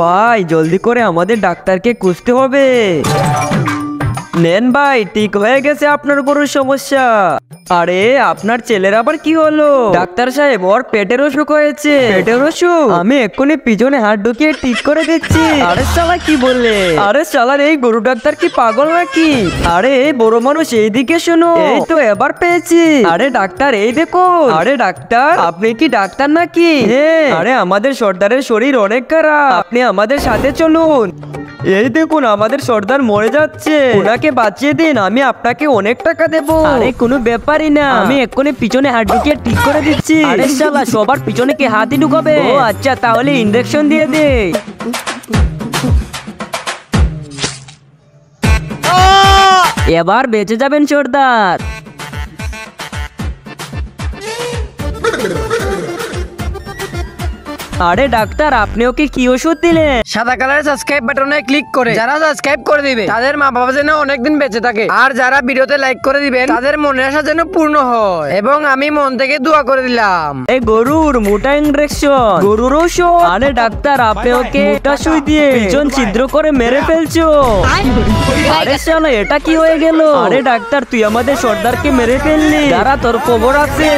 ভাই জলদি করে আমাদের ডাক্তারকে খুঁজতে হবে। নেন ভাই, ঠিক হয়ে গেছে আপনার গরুর সমস্যা। আরে আপনার ছেলের আবার কি হলো? ডাক্তার সাহেব, ওর পেটের অসুখ হয়েছে। পেটের অসুখ? আমি এক্ষুনি পিছনে হাত ঢুকিয়ে ঠিক করে দিচ্ছি। আরে শালা কি বললে? আরে শালার এই গরু ডাক্তার কি পাগল নাকি? আরে এই বড় মানুষ এইদিকে শোনো, এই তো এবার পেয়েছি। আরে ডাক্তার এই দেখুন। আরে ডাক্তার, আপনি কি ডাক্তার নাকি? হ্যাঁ। আরে আমাদের সর্দারের শরীর অনেক খারাপ, আপনি আমাদের সাথে চলুন। এই দেখুন আমাদের সর্দার মরে যাচ্ছে, ওনাকে বাঁচিয়ে দিন, আমি আপনাকে অনেক টাকা দেবো। আরে কোনো ব্যাপারই না, আমি এক্ষুনি পিছনে হাত ঢুকিয়ে ঠিক করে দিচ্ছি। আরে শালা, সবার পিছনে কি হাতই ঢুকাবে? ও আচ্ছা, তাহলে ইনজেকশন দিয়ে দে। এবার বেঁচে যাবেন সর্দার। আরে ডাক্তার, আপনি ওকে কি ওষুধ দিলেন? সাদা কালারের সাবস্ক্রাইব বাটনে ক্লিক করে যারা সাবস্ক্রাইব করে দিবে তাদের মা বাবা যেন অনেকদিন বেঁচে থাকে, আর যারা ভিডিওতে লাইক করে দিবেন তাদের মনের আশা যেন পূর্ণ হয়, এবং আমি মন থেকে দোয়া করে দিলাম। এই গরুর মোটা ইনজেকশন, গরুর ওষুধ। আরে ডাক্তার, আপনি ওকে মোটা সুই দিয়ে পিছন ছিদ্র করে মেরে ফেলছো। আরে শালা, এটা কি হয়ে গেল? আরে ডাক্তার, তুই আমাদের সর্দারকে মেরে ফেললি, যারা তোর খবর আছে।